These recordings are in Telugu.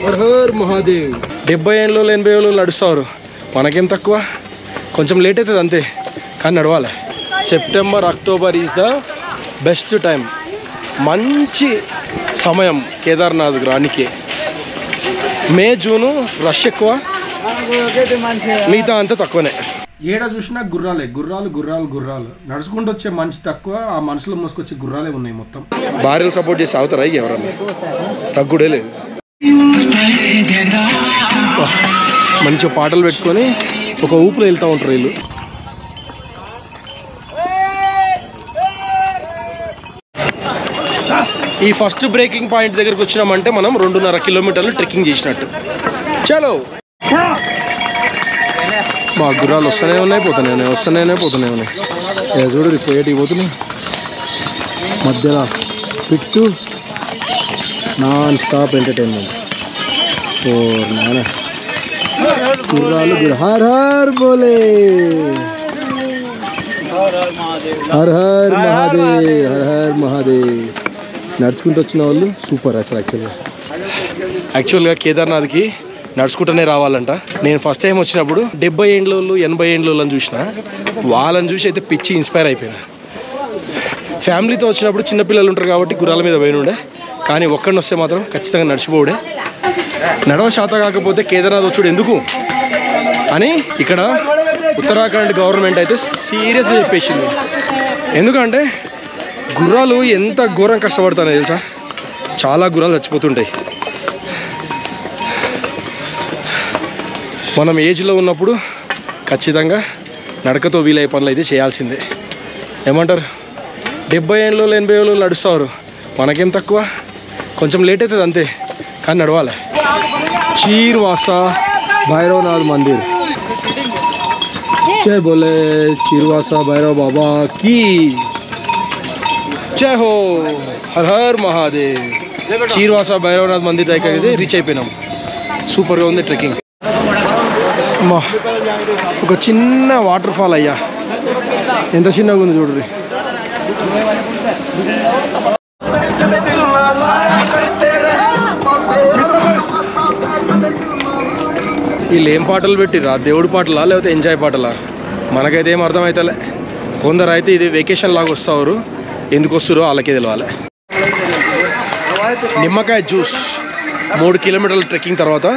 హర్ హర్ మహాదేవ్. 70 ఏళ్ళు 80 ఏళ్ళు నడుస్తారు, మనకేం తక్కువ, కొంచెం లేట్ అవుతుంది అంతే, కానీ నడవాలి. September October is the best time, మంచి సమయం కేదార్నాథ్ రానికి. మే జూను రష్ ఎక్కువ, మిగతా అంతా తక్కువనే. ఏడ చూసినా గుర్రాలే, గుర్రాలు గుర్రాలు గుర్రాలు. నడుచుకుంటూ వచ్చే మనిషి తక్కువ, ఆ మనుషులు మోసుకొచ్చే గుర్రాలే ఉన్నాయి మొత్తం. భార్యలు సపోర్ట్ చేసి అవుతారా ఎవరన్నా? తగ్గుడే లేదు. మంచిగా పాటలు పెట్టుకొని ఒక ఊపులో వెళ్తూ ఉంటారు వీళ్ళు. ఈ ఫస్ట్ బ్రేకింగ్ పాయింట్ దగ్గరకు వచ్చినామంటే మనం 2.5 కిలోమీటర్లు ట్రెక్కింగ్ చేసినట్టు. చలో, మా గుర్రాలు వస్తూనే ఉన్నాయి, పోతూనే ఉన్నాయి, వస్తూనే ఉన్నాయి. చూడు పోయేటివి పోతున్నాయి, మధ్యలో పిట్టు నాన్ స్టాప్ ఎంటర్టైన్మెంట్. ఓ నాన్న, గుర్రాలు హర్ హర్ బోలే, హర్ హర్ మహాదేవ్, హర్ హర్ మహాదేవ్. నడుచుకుంటూ వచ్చిన వాళ్ళు సూపర్ అసలు. యాక్చువల్గా కేదార్నాథ్కి నడుచుకుంటూనే రావాలంట. నేను ఫస్ట్ టైం వచ్చినప్పుడు 70 ఏళ్ళ 80 ఏళ్ళ చూసిన, వాళ్ళని చూసి అయితే పిచ్చి ఇన్స్పైర్ అయిపోయినా. ఫ్యామిలీతో వచ్చినప్పుడు చిన్నపిల్లలు ఉంటారు కాబట్టి గుర్రాల మీద పోయినుండే, కానీ ఒక్కడిని వస్తే మాత్రం ఖచ్చితంగా నడిచిపోవుడే. నడవ శాత కాకపోతే కేదార్నాథ్ వచ్చుడు ఎందుకు అని ఇక్కడ ఉత్తరాఖండ్ గవర్నమెంట్ అయితే సీరియస్గా చెప్పేసింది. ఎందుకంటే గుర్రాలు ఎంత ఘోరం కష్టపడతానో తెలుసా, చాలా గుర్రాలు చచ్చిపోతుంటాయి. మనం ఏజ్లో ఉన్నప్పుడు ఖచ్చితంగా నడకతో వీలయ్యే పనులు అయితే చేయాల్సిందే. ఏమంటారు? 70 ఏళ్ళు 80 ఏళ్ళు నడుస్తారు, మనకేం తక్కువ, కొంచెం లేట్ అవుతుంది అంతే, కానీ నడవాలి. చీర్వాసా భైరవనాథ్ మందిర్. జై బోలే చీర్వాసా భైరవ బాబా की జై హో, హర్ హర్ మహాదేవ్. చీర్వాసా భైరవనాథ్ మందిర్ దగ్గర అయితే రీచ్ అయిపోయినాం. సూపర్గా ఉంది ట్రెక్కింగ్. ఒక చిన్న వాటర్ ఫాల్ అయ్యా, ఎంత చిన్నగా ఉంది చూడండి. వీళ్ళు ఏం పాటలు పెట్టిరా, దేవుడి పాటలా లేకపోతే ఎంజాయ్ పాటలా? మనకైతే ఏం అర్థమవుతలే. కొందరు అయితే ఇది వెకేషన్ లాగా వస్తారు, ఎందుకు వస్తారో వాళ్ళకే తెలియాలి. నిమ్మకాయ జ్యూస్ 3 కిలోమీటర్ల ట్రెక్కింగ్ తర్వాత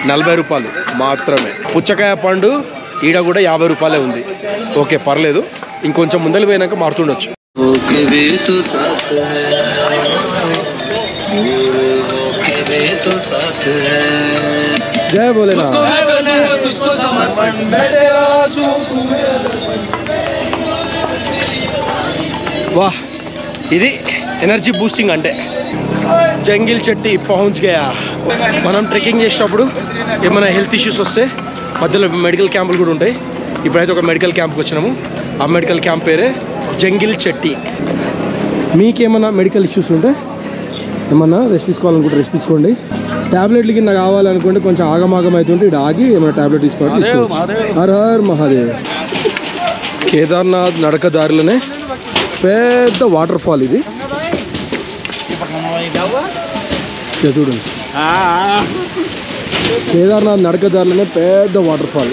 40 రూపాయలు మాత్రమే. పుచ్చకాయ పండు ఈడ కూడా 50 రూపాయలే ఉంది. ఓకే పర్లేదు, ఇంకొంచెం ముందలు పోయినాక మారుతుండొచ్చు. జై భోలేనాథ్. వాహ్, ఇది ఎనర్జీ బూస్టింగ్ అంటే. జంగిల్ చెట్టి పహుంచ్ గయా. మనం ట్రెక్కింగ్ చేసేటప్పుడు ఏమైనా హెల్త్ ఇష్యూస్ వస్తే మధ్యలో మెడికల్ క్యాంపులు కూడా ఉంటాయి. ఇప్పుడైతే ఒక మెడికల్ క్యాంప్కి వచ్చినాము. ఆ మెడికల్ క్యాంప్ పేరే జంగిల్ చెట్టి. మీకేమన్నా మెడికల్ ఇష్యూస్ ఉంటే, ఏమన్నా రెస్ట్ తీసుకోవాలనుకుంటే రెస్ట్ తీసుకోండి. ట్యాబ్లెట్లు కింద కావాలనుకుంటే కొంచెం ఆగమాగం అవుతుంటే ఇక్కడ ఆగి ఏమైనా ట్యాబ్లెట్ తీసుకోవాలి. హర్ హర్ మహాదేవ్. కేదార్నాథ్ నడక దారిలోనే పెద్ద వాటర్ ఫాల్ ఇది. చూడండి, కేదార్నాథ్ నడక దారిలోనే పెద్ద వాటర్ ఫాల్.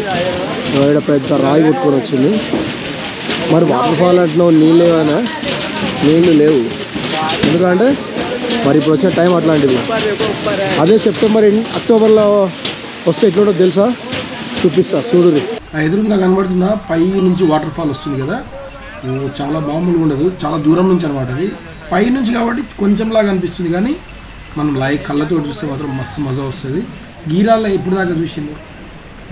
ఇక్కడ పెద్ద రాయి కొట్టుకొని వచ్చింది. మరి వాటర్ ఫాల్ అంటున్నావు, నీళ్ళు లేవనా? నీళ్ళు లేవు, ఎందుకంటే మరి ఇప్పుడు వచ్చే టైం అట్లాంటిది. అదే సెప్టెంబర్ అక్టోబర్లో వస్తే ఎట్లుంటుందో తెలుసా? చూపిస్తా చూడురి. ఎదురుగా కనబడుతుందా, పై నుంచి వాటర్ ఫాల్ వస్తుంది కదా, చాలా మామూలుగా ఉండదు, చాలా దూరం నుంచి అనమాట. అది పై నుంచి కాబట్టి కొంచెం లాగా అనిపిస్తుంది, కానీ మనం కళ్ళతో చూస్తే మాత్రం మస్తు మజా వస్తుంది. గీరాల్లో ఎప్పుడు దాకా చూసింది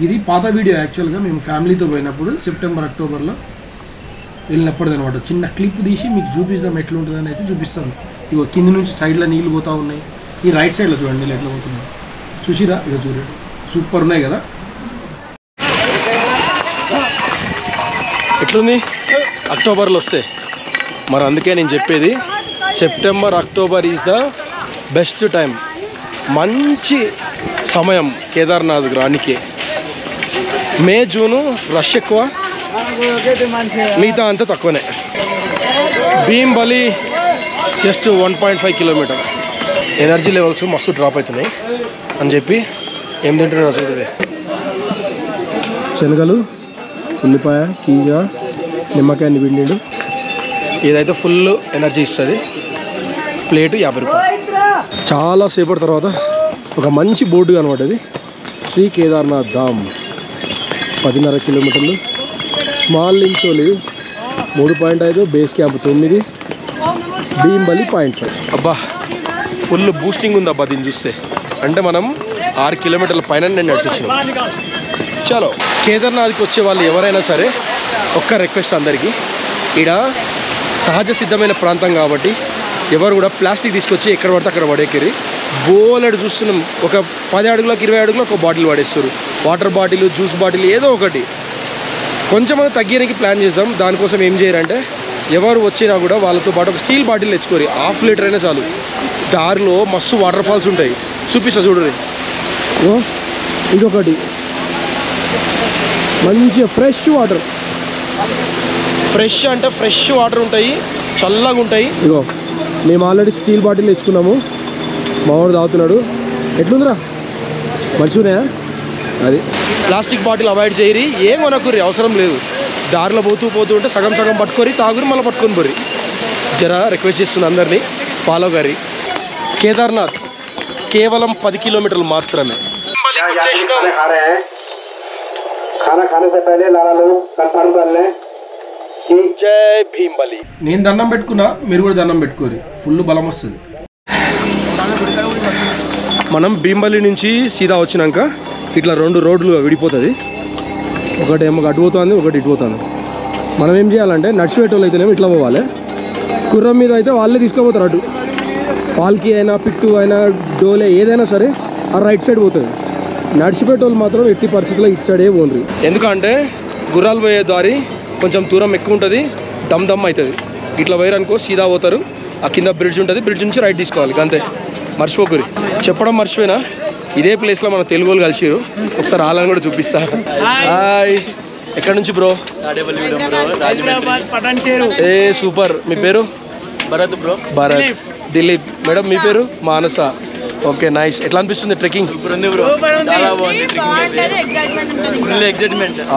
ఇది పాత వీడియో. యాక్చువల్గా మేము ఫ్యామిలీతో పోయినప్పుడు సెప్టెంబర్ అక్టోబర్లో వెళ్ళినప్పుడు అనమాట. చిన్న క్లిప్ తీసి మీకు చూపిస్తాం ఎట్లుంటుందని అయితే చూపిస్తాను. ఇగో కింద నుంచి సైడ్లో నీళ్ళు పోతూ ఉన్నాయి. ఈ రైట్ సైడ్లో చూడండి నీళ్ళు ఎట్లా పోతున్నాయి, చూసిరా? ఇక చూడండి, సూపర్ ఉన్నాయి కదా. ఎట్లుంది అక్టోబర్లో వస్తే? మరి అందుకే నేను చెప్పేది September October is the best time, మంచి సమయం కేదార్నాథ్ రానికి. మే జూను రష్ ఎక్కువ, మిగతా అంతా తక్కువనే. భీంబలి జస్ట్ 1.5 కిలోమీటర్. ఎనర్జీ లెవెల్స్ మస్తు డ్రాప్ అవుతున్నాయి అని చెప్పి ఏం తింటున్నా చూడలే. శనగలు, ఉల్లిపాయ, కీజ, నిమ్మకాయని పిండిడు. ఇదైతే ఫుల్ ఎనర్జీ ఇస్తుంది. ప్లేటు 50 రూపాయలు. చాలా సేపటి తర్వాత ఒక మంచి బోర్డు కనబడ్డది. శ్రీ కేదార్నాథ్ ధామ్ 10.5 కిలోమీటర్లు. Small Linchauli 3.5, base camp 9, Bhimbali 0.5. అబ్బా ఫుల్ బూస్టింగ్ ఉంది అబ్బా దీన్ని చూస్తే. అంటే మనం 6 కిలోమీటర్ల పైన నేను నడిచొచ్చాను. చలో కేదార్నాథ్కి వచ్చే వాళ్ళు ఎవరైనా సరే ఒక్క రిక్వెస్ట్ అందరికీ, ఈడ సహజ సిద్ధమైన ప్రాంతం కాబట్టి ఎవరు కూడా ప్లాస్టిక్ తీసుకొచ్చి ఎక్కడ పడితే అక్కడ పడేకిరి. బోలెడు చూస్తున్నాం. ఒక 10 అడుగులకు 20 అడుగులకు ఒక బాటిల్ పడేస్తారు. వాటర్ బాటిల్, జ్యూస్ బాటిల్ ఏదో ఒకటి. కొంచెం మనం తగ్గడానికి ప్లాన్ చేద్దాం. దానికోసం ఏం చేయరంటే ఎవరు వచ్చినా కూడా వాళ్ళతో పాటు ఒక స్టీల్ బాటిల్ తెచ్చుకోరు. 1/2 లీటర్ అయినా చాలు. దారిలో మస్తు వాటర్ ఫాల్స్ ఉంటాయి, చూపిస్తా చూడండి. ఇంకొకటి మంచిగా ఫ్రెష్ వాటర్. ఫ్రెష్ అంటే ఫ్రెష్ వాటర్ ఉంటాయి, చల్లగా ఉంటాయి. ఇగో మేము ఆల్రెడీ స్టీల్ బాటిల్ తెచ్చుకున్నాము. మావాడు తాగుతున్నాడు. ఎట్లుందిరా, మంచిగానే. అది ప్లాస్టిక్ బాటిల్ అవాయిడ్ చేయరి. ఏం కొనకుర్రి, అవసరం లేదు. దారిలో పోతూ ఉంటే సగం సగం పట్టుకొని తాగురి, మళ్ళీ పట్టుకొని పోరి. జరా రిక్వెస్ట్ చేస్తుంది అందరినీ, ఫాలో గారి. కేదార్నాథ్ కేవలం 10 కిలోమీటర్లు మాత్రమే. జై భీంబలి. నేను దండం పెట్టుకున్నా, మీరు కూడా దండం పెట్టుకోరి, ఫుల్ బలం వస్తుంది. మనం భీంబలి నుంచి సీదా వచ్చినాక ఇట్లా 2 రోడ్లు విడిపోతుంది. ఒకటి ఏమో అటు పోతుంది, ఒకటి ఇటు పోతుంది. మనం ఏం చేయాలంటే నడిచిపెట్టేవాళ్ళు అయితేనేమో ఇట్లా పోవాలి. గుర్రం మీద అయితే వాళ్ళే తీసుకుపోతారు. అటు పాల్కి అయినా, పిట్టు అయినా, డోలే ఏదైనా సరే ఆ రైట్ సైడ్ పోతుంది. నడిచిపెట్టేవాళ్ళు మాత్రం ఎట్టి పరిస్థితుల్లో ఇటు సైడే పోండ్రి. ఎందుకంటే గుర్రాలు పోయే దారి కొంచెం దూరం ఎక్కువ ఉంటుంది, దమ్ అవుతుంది. ఇట్లా పోయారనుకో సీదా పోతారు. ఆ కింద బ్రిడ్జ్ ఉంటుంది, బ్రిడ్జ్ నుంచి రైట్ తీసుకోవాలి. అంతే, మర్చిపోకూరి. చెప్పడం మర్చిపోయినా, ఇదే ప్లేస్లో మన తెలుగు వాళ్ళు కలిసిరు. ఒకసారి వాళ్ళని కూడా చూపిస్తా. హాయ్, ఎక్కడి నుంచి బ్రో? ఏ సూపర్. మీ పేరు? భరత్ బ్రో. భరత్. దిలీప్. మేడం మీ పేరు? మానస. Okay, nice. ఎట్లా అనిపిస్తుంది ట్రెక్కింగ్?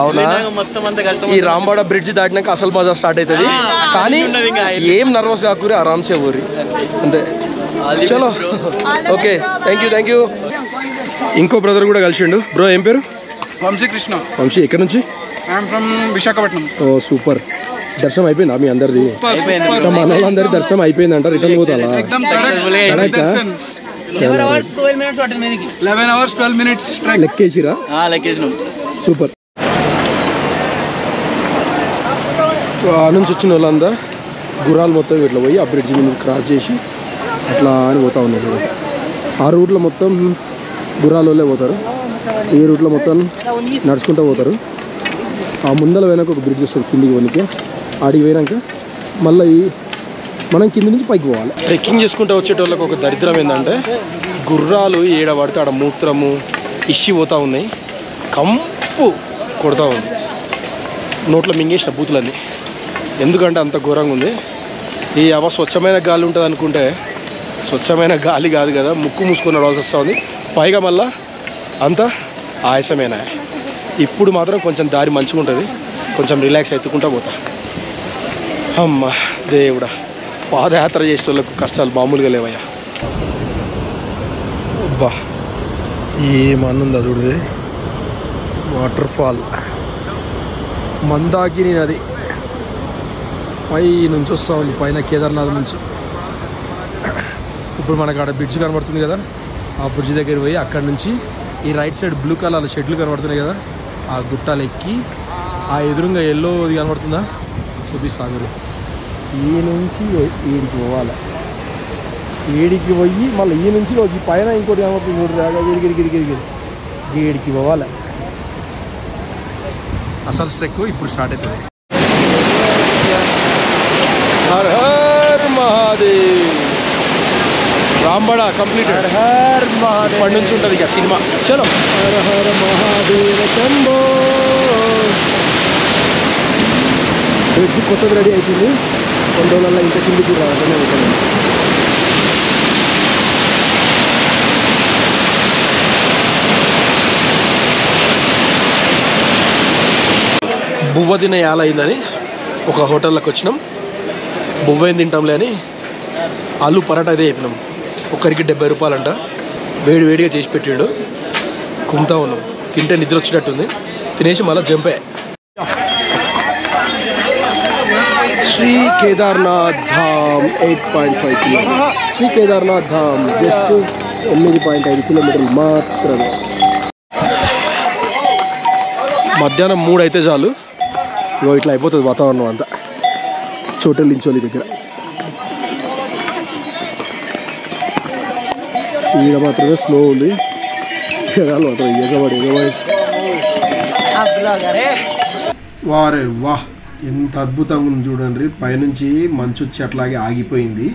అవునా? ఈ రాంబాడ బ్రిడ్జ్ దాటినాక అసలు మజా స్టార్ట్ అవుతుంది. కానీ ఏం నర్వస్ కాకూరి, ఆరామ్సే ఊరి. అంతే. చలో ఓకే, థ్యాంక్ యూ. ఇంకో బ్రదర్ కూడా కలిసిండు. బ్రో ఏం పేరు? వంశీకృష్ణ. వంశీ, ఎక్కడి నుంచి? విశాఖపట్నం. ఓ సూపర్. దర్శనం అయిపోయిందా మీ అందరిది? మన వాళ్ళందరి దర్శనం అయిపోయిందంట. రిటర్న్ పోతా? 11 hours 12 minutes. లెక్కేసిరా? సూపర్. ఆ నుంచి వచ్చిన వాళ్ళంతా గుర్రాలు మొత్తం ఇట్లా పోయి ఆ బ్రిడ్జ్ మీద క్రాస్ చేసి అట్లా అని పోతా ఉన్నారు. ఆ రూట్లో మొత్తం గుర్రాల వాళ్ళే పోతారు. ఈ రూట్లో మొత్తం నడుచుకుంటూ పోతారు. ఆ ముందల వెనక ఒక బ్రిడ్జ్ వస్తుంది కిందికి పోనీకి. ఆడికి పోయినాక మళ్ళీ మనం కింది నుంచి పైకి పోవాలి. ట్రెక్కింగ్ చేసుకుంటూ వచ్చేటోళ్ళకి ఒక దరిద్రం ఏంటంటే గుర్రాలు ఏడ పడితే ఆడ మూత్రము ఇష్టి పోతూ ఉన్నాయి, కంపు కొడతా ఉంది. నోట్లో మింగేసిన బూతులన్నీ. ఎందుకంటే అంత ఘోరంగా ఉంది. ఈ స్వచ్ఛమైన గాలి ఉంటుంది అనుకుంటే స్వచ్ఛమైన గాలి కాదు కదా, ముక్కు మూసుకొని నడవాల్సి వస్తూ ఉంది. పైగా మళ్ళా అంత ఆయాసమేనా. ఇప్పుడు మాత్రం కొంచెం దారి మంచిగా ఉంటుంది, కొంచెం రిలాక్స్ అవుతుకుంటా పోతా. అమ్మ దేవుడా, పాదయాత్ర చేసే వాళ్ళకు కష్టాలు మామూలుగా లేవయ్యా. అబ్బా ఏమన్నుందా చూడది. వాటర్ ఫాల్ మందాకిని నది పై నుంచి వస్తూ ఉంది, పైన కేదార్నాథ్ నుంచి. ఇప్పుడు మనకు ఆడ బ్రిడ్జ్ కనబడుతుంది కదా, ఆ బ్రిడ్జ్ దగ్గర పోయి అక్కడి నుంచి ఈ రైట్ సైడ్ బ్లూ కలర్ షెడ్లు కనబడుతున్నాయి కదా, ఆ గుట్టాలు ఎక్కి ఆ ఎదురుగా ఎల్లోది కనబడుతుందా చూపిస్తాను. ఈ నుంచి ఈడికి పోవాలి. ఈడికి పోయి మళ్ళీ ఈ నుంచి ఈ పైన ఇంకోటి కనబడుతుంది చూడరా, ఈడికి పోవాలి. అసలు ట్రెక్ ఇప్పుడు స్టార్ట్ అవుతుంది. హర్ హర్ మహాదేవ్. రాంబడ కంప్లీట్. హర్ హర్ మహాదేవ్ ఇప్పటి నుంచి ఉంటుంది ఇక సినిమా. చలో హర హర మహాదేవ శంభో. బ్రిడ్జ్ కొత్తది రెడీ అవుతుంది, కొన్ని రోజులలో ఇంత కిందికి రావాలనే ఉంటుంది. బువ్వ తినే యాల అయిందని ఒక హోటల్లోకి వచ్చినాం. బువ్వ ఏం తింటాంలే అని ఆలు పరాటా అయితే చెప్పినాం. ఒక్కరికి 70 రూపాయలంట. వేడిగా చేసి పెట్టాడు. కుమ్తా ఉన్నాం. తింటే నిద్ర వచ్చేటట్టుంది. తినేసి మళ్ళీ జంపే. శ్రీ కేదార్నాథ్ ధామ్ 8.5 కిలోమీటర్. శ్రీ కేదార్నాథ్ ధామ్ జస్ట్ 8.5 కిలోమీటర్లు మాత్రమే. మధ్యాహ్నం 3 అయితే చాలు. ఇట్లా అయిపోతుంది వాతావరణం అంతా. చోటల్ లించోలి దగ్గర ఈడ మాత్రమే స్నో ఉంది. జనాలు మాత్రం ఎగబడి వారే వాహ్, ఎంత అద్భుతంగా ఉంది చూడండి. పైనుంచి మంచు వచ్చి అట్లాగే ఆగిపోయింది.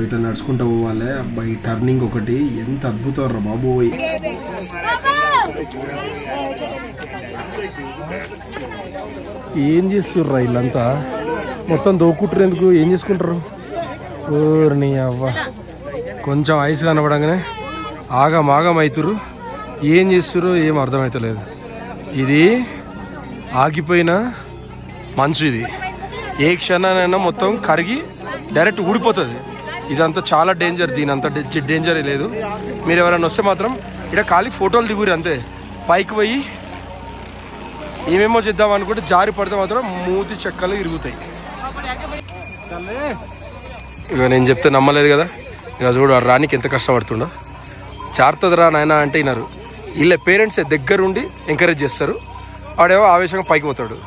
ఇట్లా నడుచుకుంటూ పోవాలి. అబ్బాయి టర్నింగ్ ఒకటి ఎంత అద్భుతం రా బాబోయ్. ఏం చేస్తుర్రా వీళ్ళంతా? మొత్తం దోక్కుంటారు ఎందుకు? ఏం చేసుకుంటారు? నీ అవ్వ కొంచెం ఐస్ కనపడంగానే ఆగం అవుతురు. ఏం చేస్తుర్రు ఏం అర్థమవుతలేదు. ఇది ఆగిపోయిన మంచు. ఇది ఏ క్షణానైనా మొత్తం కరిగి డైరెక్ట్ ఊడిపోతుంది. ఇదంతా చాలా డేంజర్. దీని అంత డేంజరే లేదు. మీరు ఎవరైనా వస్తే మాత్రం ఇక్కడ ఖాళీ ఫోటోలు దిగురు అంతే. పైకి పోయి ఏమేమో చేద్దాం అనుకుంటే జారి పడితే మాత్రం మూతి చెక్కలు ఇరుగుతాయి. ఇక నేను చెప్తే నమ్మలేదు కదా. ఇక చూడు రానికి ఎంత కష్టపడుతుండో. చారుతుంది రా నాయన అంటే వినరు. వీళ్ళ పేరెంట్స్ దగ్గరుండి ఎంకరేజ్ చేస్తారు. వాడేమో ఆవేశంగా పైకి పోతాడు.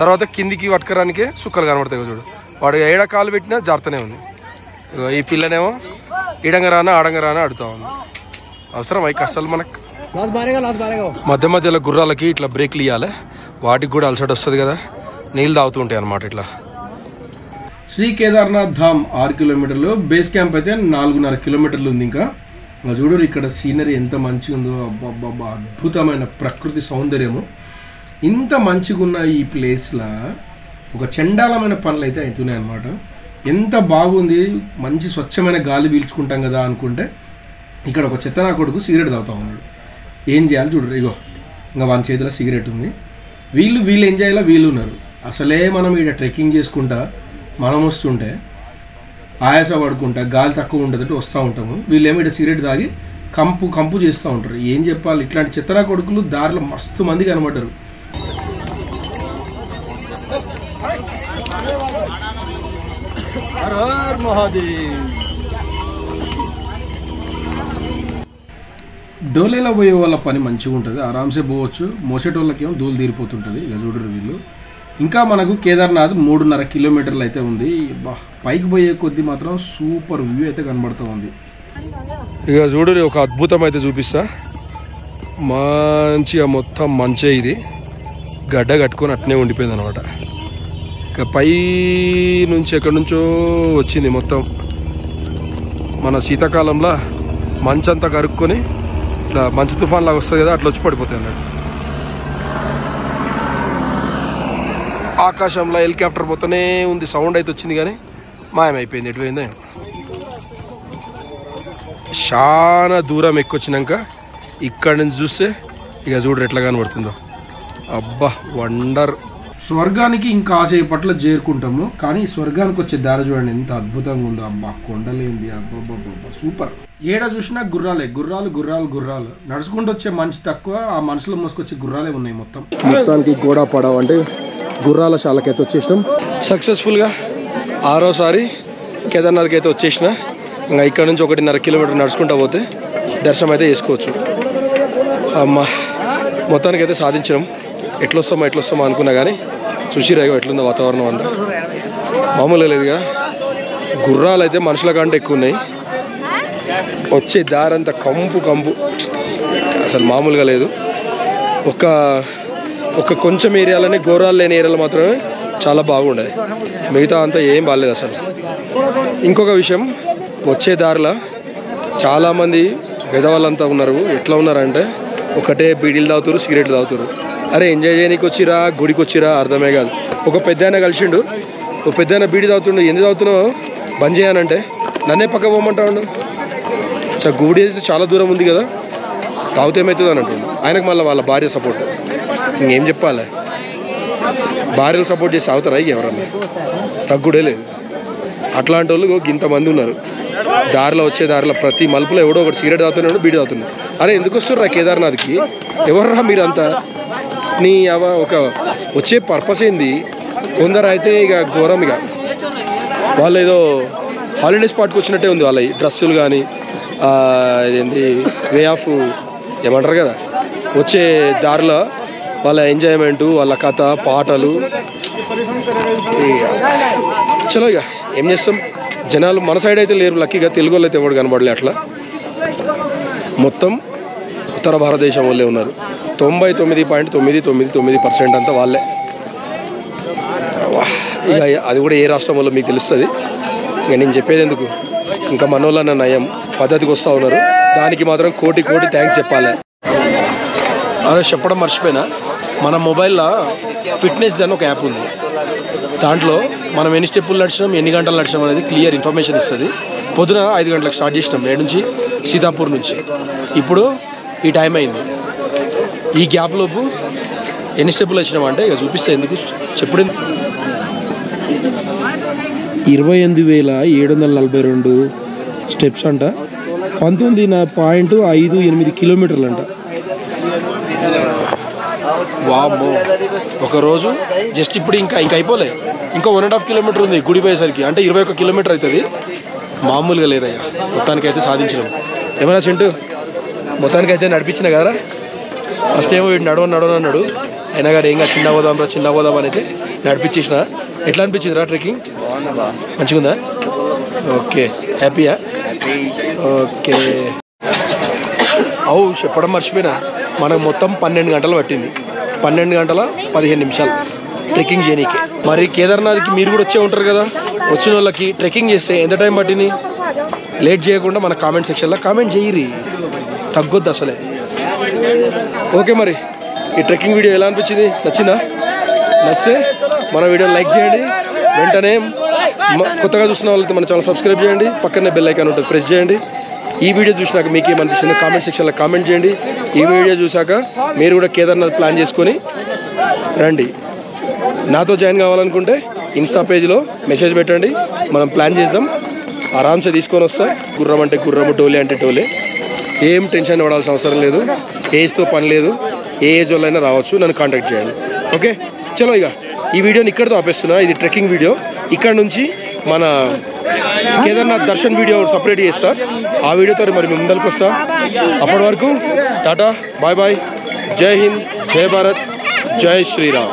తర్వాత కిందికి పట్టుకరానికే సుక్కలు కనబడతాయి. చూడు వాడు ఏడ కాలు పెట్టినా జారుతూనే ఉంది. ఈ పిల్లనేమో ఈడంగా రానా ఆడంగా రానా అడుగుతా ఉంది. అవసరం అవి కష్టాలు మనకు. మధ్య మధ్యలో గుర్రాలకి ఇట్లా బ్రేక్లు ఇవ్వాలి. వాటికి కూడా అలసట వస్తుంది కదా. నీళ్ళు తాగుతూ ఉంటాయి అన్నమాట ఇట్లా. శ్రీ కేదార్నాథ్ ధామ్ 6 కిలోమీటర్లు. బేస్ క్యాంప్ అయితే 4.5 కిలోమీటర్లు ఉంది. ఇంకా చూడరు ఇక్కడ సీనరీ ఎంత మంచిగా ఉందో. అబ్బబ్బబ్బా, అద్భుతమైన ప్రకృతి సౌందర్యము. ఇంత మంచిగా ఉన్న ఈ ప్లేస్లో ఒక చండాలమైన పనులు అయితే అవుతున్నాయి అన్నమాట. ఎంత బాగుంది, మంచి స్వచ్ఛమైన గాలి పీల్చుకుంటాం కదా అనుకుంటే ఇక్కడ ఒక చెత్తనా కొడుకు సిగరెట్ తాగుతూ ఉన్నాడు. ఏం చేయాలి చూడరు. ఇగో ఇంకా వాని చేతిలో సిగరెట్ ఉంది. వీళ్ళు ఎంజాయ్లో వీళ్ళు ఉన్నారు. అసలే మనం ఇక్కడ ట్రెక్కింగ్ చేసుకుంటా మనం వస్తుంటే ఆయాస పడుకుంటా గాలి తక్కువ ఉండేటట్టు వస్తూ ఉంటాము. వీళ్ళేమో ఇక్కడ సిగరెట్ తాగి కంపు చేస్తూ ఉంటారు. ఏం చెప్పాలి, ఇట్లాంటి చెత్తనా కొడుకులు దారిలో మస్తు మంది కనబడ్డారు. డోలేలో పోయే వాళ్ళ పని మంచిగా ఉంటుంది. ఆరామ్సే పోవచ్చు. మోసేటోళ్ళకేమో దూలు తీరిపోతుంటుంది. ఇక చూడరు వీళ్ళు. ఇంకా మనకు కేదార్నాథ్ 3.5 కిలోమీటర్లు అయితే ఉంది. పైకి పోయే కొద్దీ మాత్రం సూపర్ వ్యూ అయితే కనబడుతూ ఉంది. ఇక చూడరు ఒక అద్భుతం అయితే చూపిస్తా. మంచిగా మొత్తం మంచే. ఇది గడ్డ కట్టుకొని అట్నే ఉండిపోయింది అనమాట. ఇక పై నుంచి ఎక్కడి నుంచో వచ్చింది మొత్తం. మన శీతాకాలంలో మంచంతా కరుక్కొని ఇట్లా మంచు తుఫాన్ లాగా వస్తుంది కదా, అట్లా వచ్చి పడిపోతాయి అన్నట్టు. ఆకాశంలో హెలికాప్టర్ పోతూనే ఉంది. సౌండ్ అయితే వచ్చింది కానీ మాయమైపోయింది. ఎటుపోయిందో చాలా దూరం ఎక్కువచ్చినాక ఇక్కడి నుంచి చూస్తే ఇక చూడరు ఎట్లా కనబడుతుందో. అబ్బా వండర్. స్వర్గానికి ఇంకా ఆసేపట్లో చేరుకుంటాము. కానీ స్వర్గానికి వచ్చే దారి చూడండి ఎంత అద్భుతంగా ఉందో. అబ్బా కొండలేంది. అబ్బా సూపర్. ఏడ చూసినా గుర్రాలు. నడుచుకుంటూ వచ్చే మనిషి తక్కువ, ఆ మనుషులు మోసుకొచ్చే గుర్రాలే ఉన్నాయి మొత్తం. మొత్తానికి గోడా పడవ అంటే గుర్రాల శాలకైతే వచ్చేసినాం. సక్సెస్ఫుల్గా 6వసారి కేదార్నాథ్కి అయితే వచ్చేసిన. ఇంకా ఇక్కడ నుంచి 1.5 కిలోమీటర్ నడుచుకుంటూ పోతే దర్శనం అయితే చేసుకోవచ్చు. అమ్మ మొత్తానికి అయితే సాధించినాం. ఎట్లొస్తామో అనుకున్నా కానీ చూసిరాగో ఎట్లుందో వాతావరణం అంతా. మామూలుగా లేదుగా. గుర్రాలు అయితే మనుషుల కంటే ఎక్కువ ఉన్నాయి. వచ్చే దారంతా కంపు అసలు మామూలుగా లేదు. ఒక కొంచెం ఏరియాలోనే గుర్రాలు లేని ఏరియాలో మాత్రమే చాలా బాగుండేది. మిగతా అంతా ఏం బాగాలేదు అసలు. ఇంకొక విషయం, వచ్చే దారిలో చాలామంది పెద్దవాళ్ళంతా ఉన్నారు. ఎట్లా ఉన్నారంటే ఒకటే బీడీలు తాగుతారు, సిగరెట్లు తాగుతారు. అరే ఎంజాయ్ చేయడానికి వచ్చిరా గుడికి వచ్చిరా అర్థమే కాదు. ఒక పెద్ద కలిసిండు. ఒక పెద్ద బీడీ తాగుతుండు. ఎందుకు తాగుతున్నావు బంద్ చేయనంటే నన్నే పక్క పోమంటాడు. గుడి అయితే చాలా దూరం ఉంది కదా, తాగితే ఏమవుతుంది అని అంటుండు. ఆయనకు మళ్ళీ వాళ్ళ భార్య సపోర్ట్. ఇంకేం చెప్పాలి. భార్యలు సపోర్ట్ చేసి అవుతారా ఎవరన్నా? తగ్గుడే లేదు. అట్లాంటి వాళ్ళు ఇంతమంది ఉన్నారు. వచ్చే దారిలో ప్రతి మలుపులో ఎవడో ఒకటి సిగరెట్ తాగుతున్నాడు, బీడి తాగుతున్నాడు. అరే ఎందుకు వస్తుర్రా కేదార్నాథ్కి? ఎవర్రా మీరంతా? నీ ఒక వచ్చే పర్పస్ ఏంది? కొందరు అయితే ఇక ఘోరం, ఇక వాళ్ళు ఏదో హాలిడే స్పాట్కి వచ్చినట్టే ఉంది. వాళ్ళ డ్రెస్సులు కానీ ఇదేంటి వే ఆఫ్ ఏమంటారు కదా, వచ్చే దారిలో వాళ్ళ ఎంజాయ్మెంటు, వాళ్ళ కథ, పాటలు. చలో ఇక ఏం చేస్తాం, జనాలు మన సైడ్ అయితే లేరు. లక్కీగా తెలుగు వాళ్ళు అయితే ఎవడు కనబడలే. అట్లా మొత్తం ఉత్తర భారతదేశం వాళ్ళే ఉన్నారు. 99.999% అంతా వాళ్ళే. ఇక అది కూడా ఏ రాష్ట్రం వల్ల మీకు తెలుస్తుంది. ఇక నేను చెప్పేది ఎందుకు, ఇంకా మన వాళ్ళన్న నయం పద్ధతికి వస్తూ ఉన్నారు. దానికి మాత్రం కోటి థ్యాంక్స్ చెప్పాలి. అదే చెప్పడం మర్చిపోయినా, మన మొబైల్లో ఫిట్నెస్ అని ఒక యాప్ ఉంది. దాంట్లో మనం ఎన్ని స్టెప్పులు నడిచినాం, ఎన్ని గంటలు నడిచినాం అనేది క్లియర్ ఇన్ఫర్మేషన్ ఇస్తుంది. పొద్దున 5 గంటలకు స్టార్ట్ చేసినాం ఏడు నుంచి, సీతాపూర్ నుంచి. ఇప్పుడు ఈ టైం అయింది. ఈ గ్యాప్ లోపు ఎన్ని స్టెప్పులు వచ్చినామంటే ఇక చూపిస్తే ఎందుకు చెప్పుడు. 28,742 స్టెప్స్ అంట. 19.58 కిలోమీటర్లు అంట. వామ్మో, ఒకరోజు జస్ట్ ఇప్పుడు ఇంకా అయిపోలే. ఇంకా 1.5 కిలోమీటర్ ఉంది గుడి పోయేసరికి. అంటే 21 కిలోమీటర్ అవుతుంది. మామూలుగా లేదయ్యా. మొత్తానికైతే సాధించినాం. ఏమైనా చింటూ, మొత్తానికైతే నడిపించిన కదరా. ఫస్ట్ ఏమో వీడు నడవన్నాడు. అయినా కానీ ఇంకా చిన్న పోదాం అని అయితే నడిపించేసిన. ఎట్లా అనిపించింది రా ట్రెక్కింగ్? మంచిగా ఉందా? ఓకే, హ్యాపీయా? ఓకే. చెప్పడం మర్చిపోయినా, మనకు మొత్తం 12 గంటలు పట్టింది. 12 గంటల 15 నిమిషాలు ట్రెక్కింగ్ చేయనీకి. మరి కేదార్నాథ్కి మీరు కూడా వచ్చే ఉంటారు కదా, వచ్చిన వాళ్ళకి ట్రెక్కింగ్ చేస్తే ఎంత టైం పట్టింది? లేట్ చేయకుండా మన కామెంట్ సెక్షన్లో కామెంట్ చేయరి, తగ్గొద్దు అసలే. ఓకే, మరి ఈ ట్రెక్కింగ్ వీడియో ఎలా అనిపించింది? నచ్చిందా? నచ్చితే మన వీడియోని లైక్ చేయండి. వెంటనే కొత్తగా చూసిన వాళ్ళైతే మన ఛానల్ సబ్స్క్రైబ్ చేయండి. పక్కనే బెల్ ఐకాన్ ఉంటుంది, ప్రెస్ చేయండి. ఈ వీడియో చూసినాక మీకు ఏమనిపిస్తుందో కామెంట్ సెక్షన్లో కామెంట్ చేయండి. ఈ వీడియో చూసాక మీరు కూడా కేదార్నాథ్ ప్లాన్ చేసుకొని రండి. నాతో జాయిన్ కావాలనుకుంటే ఇన్స్టా పేజ్లో మెసేజ్ పెట్టండి, మనం ప్లాన్ చేద్దాం. ఆరామ్సే తీసుకొని వస్తాం. గుర్రం అంటే గుర్రము, టోలే అంటే టోలే. ఏం టెన్షన్ పడాల్సిన అవసరం లేదు. ఏజ్తో పని లేదు. ఏ ఏజ్ వాళ్ళైనా రావచ్చు. నన్ను కాంటాక్ట్ చేయండి. ఓకే, చలో ఇక ఈ వీడియోని ఇక్కడితో ఆపేస్తున్నా. ఇది ట్రెక్కింగ్ వీడియో. ఇక్కడ నుంచి మన కేదార్నాథ్ దర్శన్ వీడియో సపరేట్ చేస్తా. ఆ వీడియోతో మరి మేము ముందరికి వస్తా. అప్పటి వరకు టాటా, బాయ్ బాయ్. జై హింద్, జై భారత్, జై శ్రీరామ్.